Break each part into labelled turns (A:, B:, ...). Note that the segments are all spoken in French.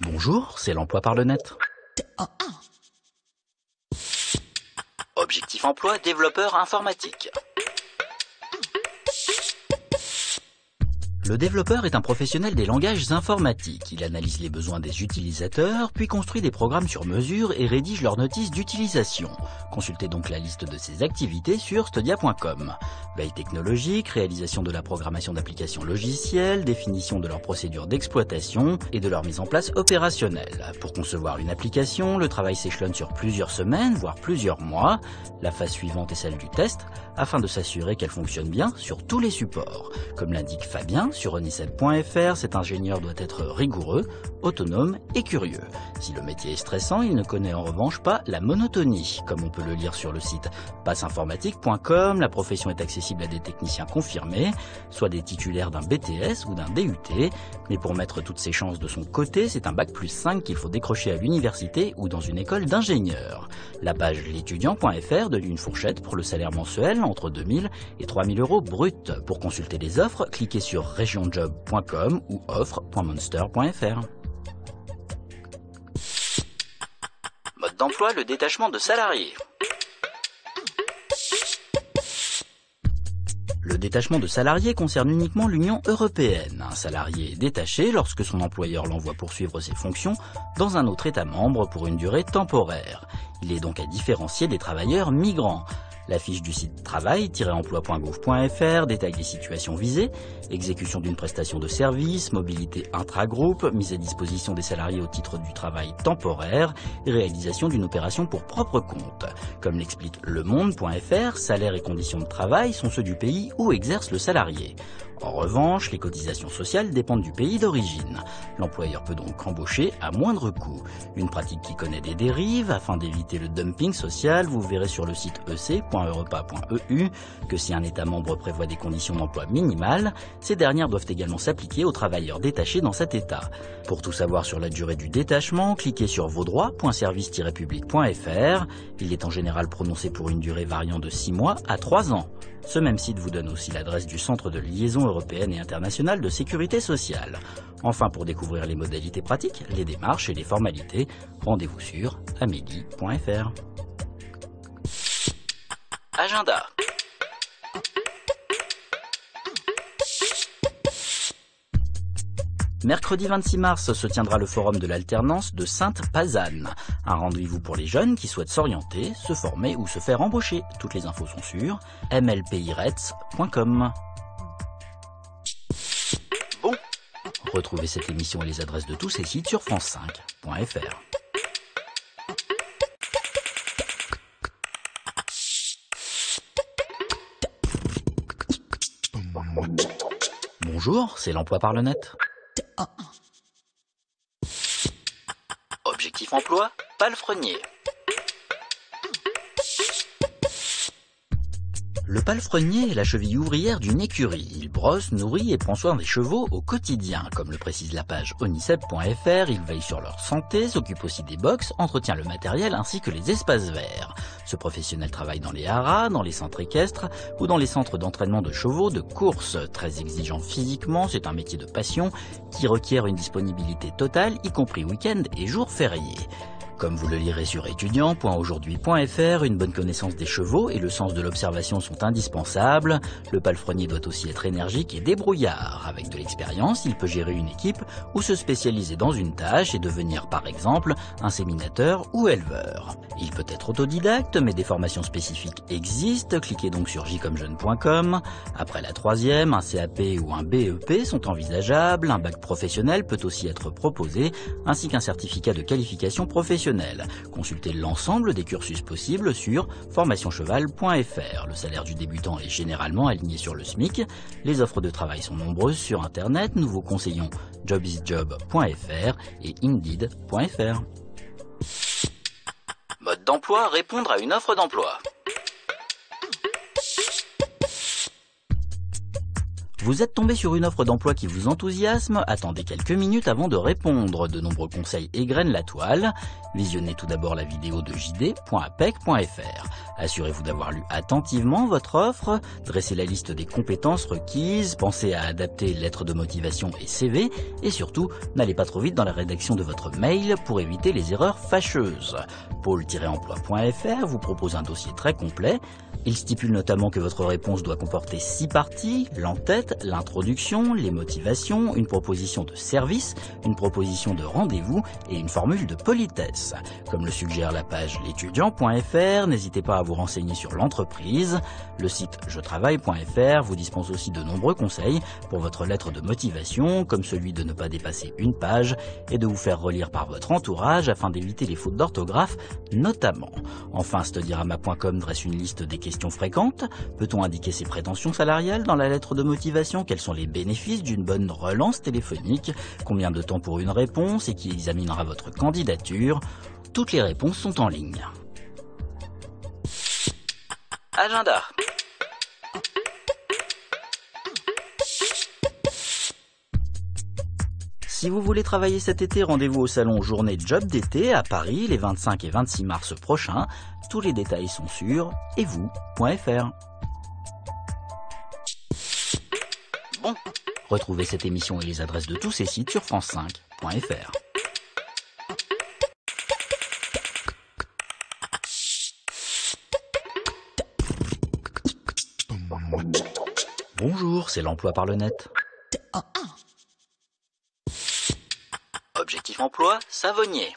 A: Bonjour, c'est l'emploi par le net. Objectif emploi, développeur informatique. Le développeur est un professionnel des langages informatiques. Il analyse les besoins des utilisateurs, puis construit des programmes sur mesure et rédige leurs notices d'utilisation. Consultez donc la liste de ses activités sur studia.com. Veille technologique, réalisation de la programmation d'applications logicielles, définition de leurs procédures d'exploitation et de leur mise en place opérationnelle. Pour concevoir une application, le travail s'échelonne sur plusieurs semaines, voire plusieurs mois. La phase suivante est celle du test, afin de s'assurer qu'elle fonctionne bien sur tous les supports. Comme l'indique Fabien, sur onicep.fr, cet ingénieur doit être rigoureux, autonome et curieux. Si le métier est stressant, il ne connaît en revanche pas la monotonie. Comme on peut le lire sur le site passeinformatique.com, la profession est accessible à des techniciens confirmés, soit des titulaires d'un BTS ou d'un DUT. Mais pour mettre toutes ses chances de son côté, c'est un bac+5 qu'il faut décrocher à l'université ou dans une école d'ingénieurs. La page l'étudiant.fr donne une fourchette pour le salaire mensuel entre 2000 et 3000 euros bruts. Pour consulter les offres, cliquez sur regionjob.com ou offre.monster.fr. Mode d'emploi, le détachement de salariés. Le détachement de salariés concerne uniquement l'Union européenne. Un salarié est détaché lorsque son employeur l'envoie poursuivre ses fonctions dans un autre État membre pour une durée temporaire. Il est donc à différencier des travailleurs migrants. La fiche du site travail-emploi.gouv.fr détaille les situations visées: exécution d'une prestation de service, mobilité intragroupe, mise à disposition des salariés au titre du travail temporaire et réalisation d'une opération pour propre compte. Comme l'explique lemonde.fr, salaire et conditions de travail sont ceux du pays où exerce le salarié. En revanche, les cotisations sociales dépendent du pays d'origine. L'employeur peut donc embaucher à moindre coût. Une pratique qui connaît des dérives. Afin d'éviter le dumping social, vous verrez sur le site ec.europa.eu que si un État membre prévoit des conditions d'emploi minimales, ces dernières doivent également s'appliquer aux travailleurs détachés dans cet État. Pour tout savoir sur la durée du détachement, cliquez sur vosdroits.service-public.fr. Il est en général prononcé pour une durée variant de 6 mois à 3 ans. Ce même site vous donne aussi l'adresse du Centre de liaison européenne et internationale de sécurité sociale. Enfin, pour découvrir les modalités pratiques, les démarches et les formalités, rendez-vous sur amélie.fr. Agenda. Mercredi 26 mars se tiendra le forum de l'alternance de Sainte-Pazanne. Un rendez-vous pour les jeunes qui souhaitent s'orienter, se former ou se faire embaucher. Toutes les infos sont sur mlpirets.com. Bon, retrouvez cette émission et les adresses de tous ces sites sur france5.fr. Bonjour, c'est l'emploi par le net. Objectif emploi, palefrenier. Le palefrenier est la cheville ouvrière d'une écurie. Il brosse, nourrit et prend soin des chevaux au quotidien. Comme le précise la page onicep.fr, il veille sur leur santé, s'occupe aussi des box, entretient le matériel ainsi que les espaces verts. Ce professionnel travaille dans les haras, dans les centres équestres ou dans les centres d'entraînement de chevaux de course. Très exigeant physiquement, c'est un métier de passion qui requiert une disponibilité totale, y compris week-end et jours fériés. Comme vous le lirez sur étudiant.aujourd'hui.fr, une bonne connaissance des chevaux et le sens de l'observation sont indispensables. Le palefrenier doit aussi être énergique et débrouillard. Avec de l'expérience, il peut gérer une équipe ou se spécialiser dans une tâche et devenir par exemple inséminateur ou éleveur. Il peut être autodidacte, mais des formations spécifiques existent. Cliquez donc sur jcomjeune.com. Après la troisième, un CAP ou un BEP sont envisageables. Un bac professionnel peut aussi être proposé, ainsi qu'un certificat de qualification professionnelle. Consultez l'ensemble des cursus possibles sur formationcheval.fr. Le salaire du débutant est généralement aligné sur le SMIC. Les offres de travail sont nombreuses sur Internet. Nous vous conseillons jobisjob.fr et indeed.fr. Mode d'emploi, répondre à une offre d'emploi. Vous êtes tombé sur une offre d'emploi qui vous enthousiasme? Attendez quelques minutes avant de répondre. De nombreux conseils égrènent la toile. Visionnez tout d'abord la vidéo de jd.apec.fr. Assurez-vous d'avoir lu attentivement votre offre. Dressez la liste des compétences requises. Pensez à adapter lettres de motivation et CV. Et surtout, n'allez pas trop vite dans la rédaction de votre mail pour éviter les erreurs fâcheuses. Pôle-emploi.fr vous propose un dossier très complet. Il stipule notamment que votre réponse doit comporter 6 parties, l'entête, l'introduction, les motivations, une proposition de service, une proposition de rendez-vous et une formule de politesse. Comme le suggère la page l'étudiant.fr, n'hésitez pas à vous renseigner sur l'entreprise. Le site jetravaille.fr vous dispense aussi de nombreux conseils pour votre lettre de motivation, comme celui de ne pas dépasser une page et de vous faire relire par votre entourage afin d'éviter les fautes d'orthographe notamment. Enfin, studirama.com dresse une liste des questions fréquentes. Peut-on indiquer ses prétentions salariales dans la lettre de motivation? Quels sont les bénéfices d'une bonne relance téléphonique? Combien de temps pour une réponse et qui examinera votre candidature? Toutes les réponses sont en ligne. Agenda. Si vous voulez travailler cet été, rendez-vous au salon Journée Job d'été à Paris les 25 et 26 mars prochains. Tous les détails sont sur etvous.fr. Bon, retrouvez cette émission et les adresses de tous ces sites sur france5.fr. Bonjour, c'est l'emploi par le net. Objectif emploi, savonnier.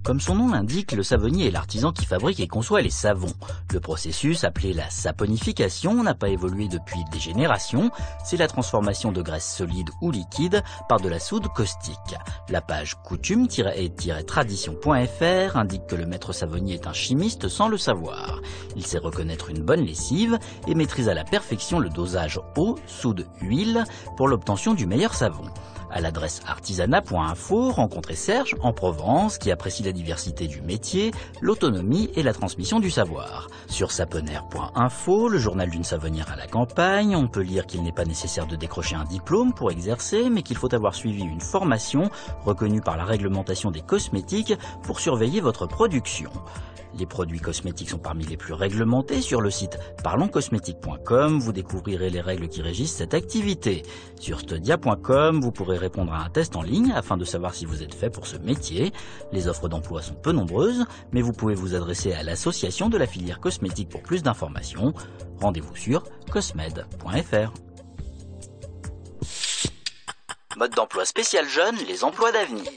A: Comme son nom l'indique, le savonnier est l'artisan qui fabrique et conçoit les savons. Le processus, appelé la saponification, n'a pas évolué depuis des générations. C'est la transformation de graisse solide ou liquide par de la soude caustique. La page coutume-et-tradition.fr indique que le maître savonnier est un chimiste sans le savoir. Il sait reconnaître une bonne lessive et maîtrise à la perfection le dosage eau, soude, huile pour l'obtention du meilleur savon. À l'adresse artisanat.info, rencontrez Serge en Provence qui apprécie la diversité du métier, l'autonomie et la transmission du savoir. Sur saponaire.info, le journal d'une savonnière à la campagne, on peut lire qu'il n'est pas nécessaire de décrocher un diplôme pour exercer, mais qu'il faut avoir suivi une formation reconnue par la réglementation des cosmétiques pour surveiller votre production. Les produits cosmétiques sont parmi les plus réglementés. Sur le site parlonscosmétique.com, vous découvrirez les règles qui régissent cette activité. Sur studia.com, vous pourrez répondre à un test en ligne afin de savoir si vous êtes fait pour ce métier. Les offres d'emploi sont peu nombreuses, mais vous pouvez vous adresser à l'association de la filière cosmétique pour plus d'informations. Rendez-vous sur cosmed.fr. Mode d'emploi spécial jeune, les emplois d'avenir.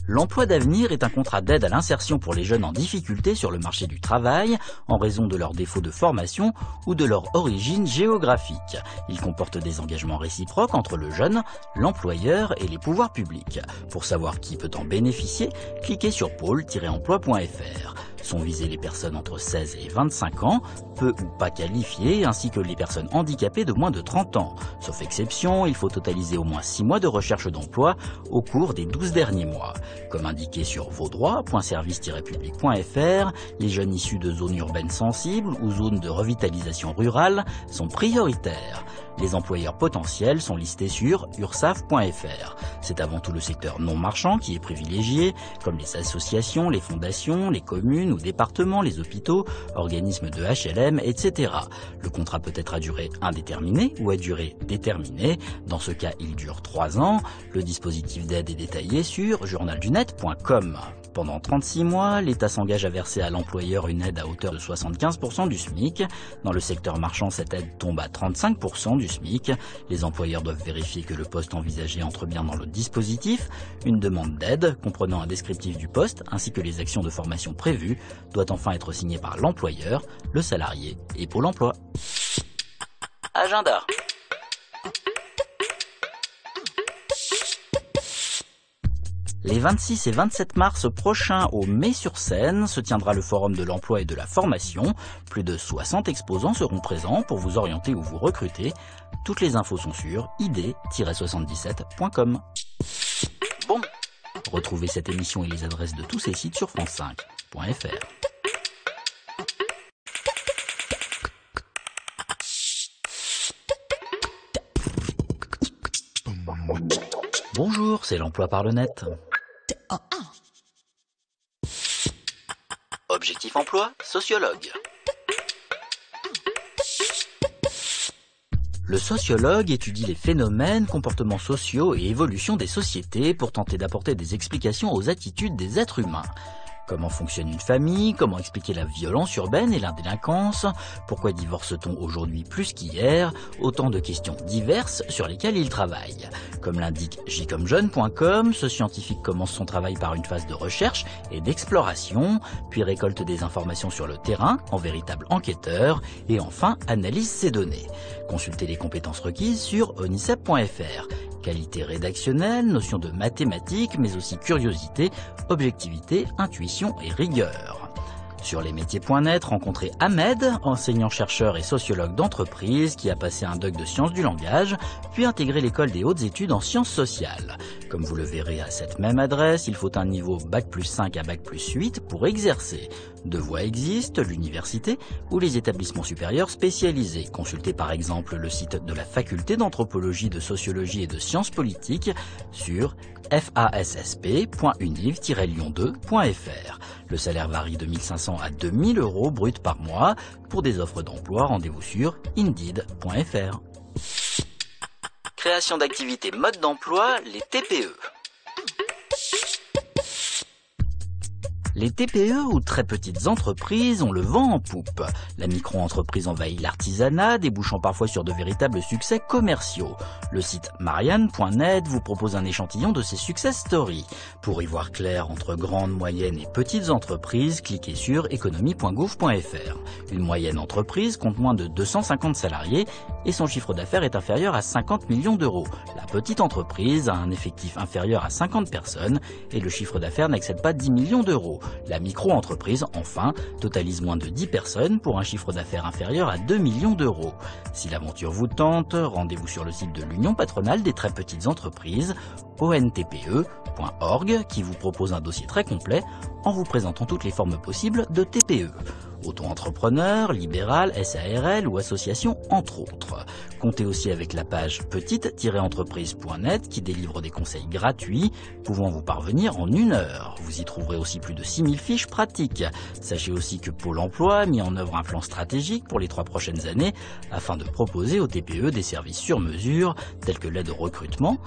A: L'emploi d'avenir est un contrat d'aide à l'insertion pour les jeunes en difficulté sur le marché du travail en raison de leur défaut de formation ou de leur origine géographique. Il comporte des engagements réciproques entre le jeune, l'employeur et les pouvoirs publics. Pour savoir qui peut en bénéficier, cliquez sur pôle-emploi.fr. Sont visées les personnes entre 16 et 25 ans, peu ou pas qualifiées, ainsi que les personnes handicapées de moins de 30 ans. Sauf exception, il faut totaliser au moins 6 mois de recherche d'emploi au cours des 12 derniers mois. Comme indiqué sur vosdroits.service-public.fr, les jeunes issus de zones urbaines sensibles ou zones de revitalisation rurale sont prioritaires. Les employeurs potentiels sont listés sur ursaf.fr. C'est avant tout le secteur non marchand qui est privilégié, comme les associations, les fondations, les communes ou départements, les hôpitaux, organismes de HLM, etc. Le contrat peut être à durée indéterminée ou à durée déterminée. Dans ce cas, il dure 3 ans. Le dispositif d'aide est détaillé sur journaldunet.com. Pendant 36 mois, l'État s'engage à verser à l'employeur une aide à hauteur de 75% du SMIC. Dans le secteur marchand, cette aide tombe à 35% du SMIC. Les employeurs doivent vérifier que le poste envisagé entre bien dans le dispositif. Une demande d'aide, comprenant un descriptif du poste, ainsi que les actions de formation prévues, doit enfin être signée par l'employeur, le salarié et Pôle emploi. Agenda. Les 26 et 27 mars prochains au Mets-sur-Seine se tiendra le Forum de l'emploi et de la formation. Plus de 60 exposants seront présents pour vous orienter ou vous recruter. Toutes les infos sont sur id-77.com. Bon, retrouvez cette émission et les adresses de tous ces sites sur france5.fr. Bonjour, c'est l'emploi par le net. Objectif emploi, sociologue. Le sociologue étudie les phénomènes, comportements sociaux et évolution des sociétés pour tenter d'apporter des explications aux attitudes des êtres humains. Comment fonctionne une famille? Comment expliquer la violence urbaine et l'indélinquance? Pourquoi divorce-t-on aujourd'hui plus qu'hier? Autant de questions diverses sur lesquelles il travaille. Comme l'indique jcomjeune.com, ce scientifique commence son travail par une phase de recherche et d'exploration, puis récolte des informations sur le terrain en véritable enquêteur, et enfin analyse ses données. Consultez les compétences requises sur onicep.fr. Qualité rédactionnelle, notion de mathématiques, mais aussi curiosité, objectivité, intuition et rigueur. Sur lesmétiers.net, rencontrez Ahmed, enseignant-chercheur et sociologue d'entreprise qui a passé un doc de sciences du langage, puis intégré l'école des hautes études en sciences sociales. Comme vous le verrez à cette même adresse, il faut un niveau Bac+5 à Bac+8 pour exercer. Deux voies existent, l'université ou les établissements supérieurs spécialisés. Consultez par exemple le site de la faculté d'anthropologie, de sociologie et de sciences politiques sur fassp.univ-lyon2.fr. Le salaire varie de 1 500 à 2 000 € bruts par mois. Pour des offres d'emploi, rendez-vous sur indeed.fr. Création d'activités mode d'emploi, les TPE. Les TPE ou très petites entreprises ont le vent en poupe. La micro-entreprise envahit l'artisanat, débouchant parfois sur de véritables succès commerciaux. Le site marianne.net vous propose un échantillon de ses success stories. Pour y voir clair entre grandes, moyennes et petites entreprises, cliquez sur économie.gouv.fr. Une moyenne entreprise compte moins de 250 salariés et son chiffre d'affaires est inférieur à 50 millions d'euros. La petite entreprise a un effectif inférieur à 50 personnes et le chiffre d'affaires n'excède pas 10 millions d'euros. La micro-entreprise, enfin, totalise moins de 10 personnes pour un chiffre d'affaires inférieur à 2 millions d'euros. Si l'aventure vous tente, rendez-vous sur le site de l'Union patronale des très petites entreprises, ontpe.org, qui vous propose un dossier très complet en vous présentant toutes les formes possibles de TPE. Auto-entrepreneur, libéral, SARL ou association entre autres. Comptez aussi avec la page petite-entreprise.net qui délivre des conseils gratuits pouvant vous parvenir en 1 heure. Vous y trouverez aussi plus de 6000 fiches pratiques. Sachez aussi que Pôle emploi a mis en œuvre un plan stratégique pour les 3 prochaines années afin de proposer aux TPE des services sur mesure tels que l'aide au recrutement.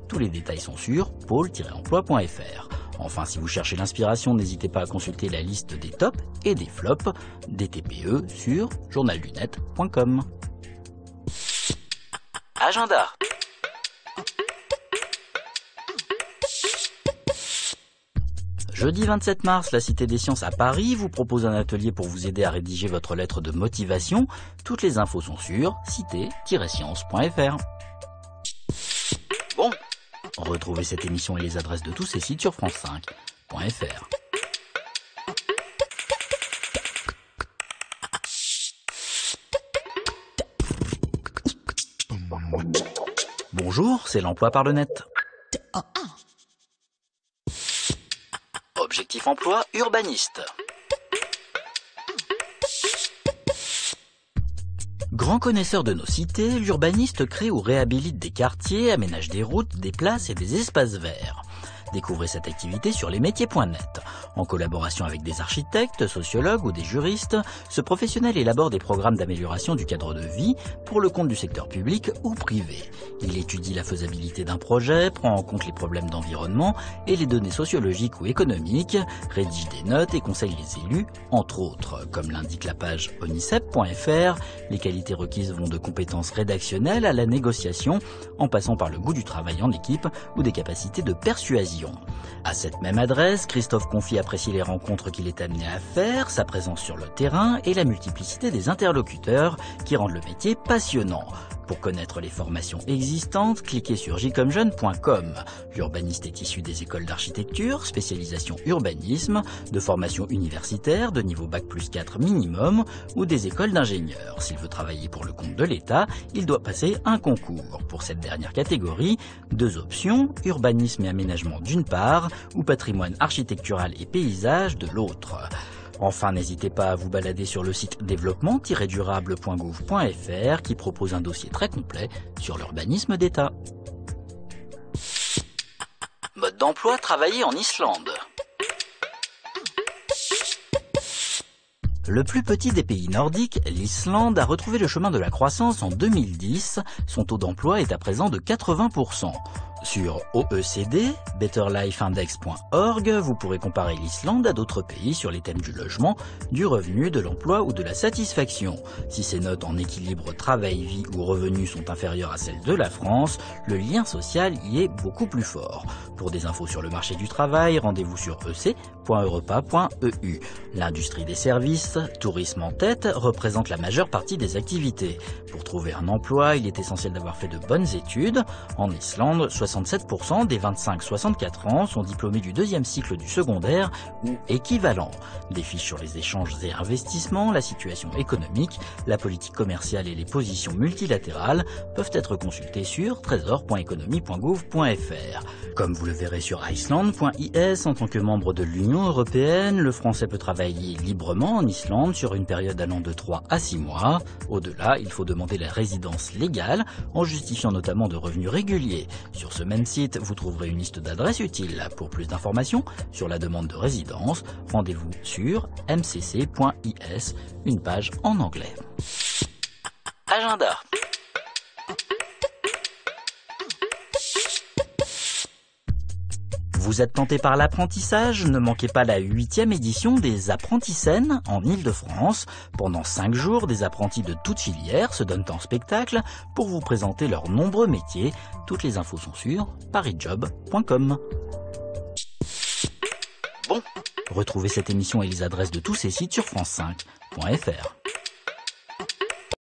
A: Tous les détails sont sur pôle-emploi.fr. Enfin, si vous cherchez l'inspiration, n'hésitez pas à consulter la liste des tops et des flops des TPE sur journaldunet.com. Agenda. Jeudi 27 mars, la Cité des Sciences à Paris vous propose un atelier pour vous aider à rédiger votre lettre de motivation. Toutes les infos sont sur cité-sciences.fr. Bon, retrouvez cette émission et les adresses de tous ces sites sur france5.fr. Bonjour, c'est l'emploi par le net. Objectif emploi, urbaniste. Grand connaisseur de nos cités, l'urbaniste crée ou réhabilite des quartiers, aménage des routes, des places et des espaces verts. Découvrez cette activité sur lesmétiers.net. En collaboration avec des architectes, sociologues ou des juristes, ce professionnel élabore des programmes d'amélioration du cadre de vie pour le compte du secteur public ou privé. Il étudie la faisabilité d'un projet, prend en compte les problèmes d'environnement et les données sociologiques ou économiques, rédige des notes et conseille les élus, entre autres. Comme l'indique la page onicep.fr, les qualités requises vont de compétences rédactionnelles à la négociation, en passant par le goût du travail en équipe ou des capacités de persuasion. À cette même adresse, Christophe confie apprécier les rencontres qu'il est amené à faire, sa présence sur le terrain et la multiplicité des interlocuteurs qui rendent le métier passionnant. Pour connaître les formations existantes, cliquez sur jcomjeune.com. L'urbaniste est issu des écoles d'architecture, spécialisation urbanisme, de formation universitaire de niveau Bac+4 minimum ou des écoles d'ingénieurs. S'il veut travailler pour le compte de l'État, il doit passer un concours. Pour cette dernière catégorie, 2 options, urbanisme et aménagement d'une part ou patrimoine architectural et paysage de l'autre. Enfin, n'hésitez pas à vous balader sur le site développement-durable.gouv.fr qui propose un dossier très complet sur l'urbanisme d'État. Mode d'emploi, travailler en Islande. Le plus petit des pays nordiques, l'Islande, a retrouvé le chemin de la croissance en 2010. Son taux d'emploi est à présent de 80%. Sur OECD, betterlifeindex.org, vous pourrez comparer l'Islande à d'autres pays sur les thèmes du logement, du revenu, de l'emploi ou de la satisfaction. Si ces notes en équilibre travail-vie ou revenu sont inférieures à celles de la France, le lien social y est beaucoup plus fort. Pour des infos sur le marché du travail, rendez-vous sur ec.europa.eu. L'industrie des services, tourisme en tête, représente la majeure partie des activités. Pour trouver un emploi, il est essentiel d'avoir fait de bonnes études. En Islande, 67% des 25-64 ans sont diplômés du deuxième cycle du secondaire ou équivalent. Des fiches sur les échanges et investissements, la situation économique, la politique commerciale et les positions multilatérales peuvent être consultées sur trésor.economie.gouv.fr. Comme vous le verrez sur iceland.is, en tant que membre de l'Union européenne, le français peut travailler librement en Islande sur une période allant de 3 à 6 mois. Au-delà, il faut demander la résidence légale en justifiant notamment de revenus réguliers. Sur ce même site, vous trouverez une liste d'adresses utiles. Pour plus d'informations sur la demande de résidence, rendez-vous sur mcc.is, une page en anglais. Agenda. Vous êtes tenté par l'apprentissage? Ne manquez pas la 8e édition des Apprentissaines en Ile-de-France. Pendant 5 jours, des apprentis de toutes filières se donnent en spectacle pour vous présenter leurs nombreux métiers. Toutes les infos sont sur parisjob.com. Bon, retrouvez cette émission et les adresses de tous ces sites sur france5.fr.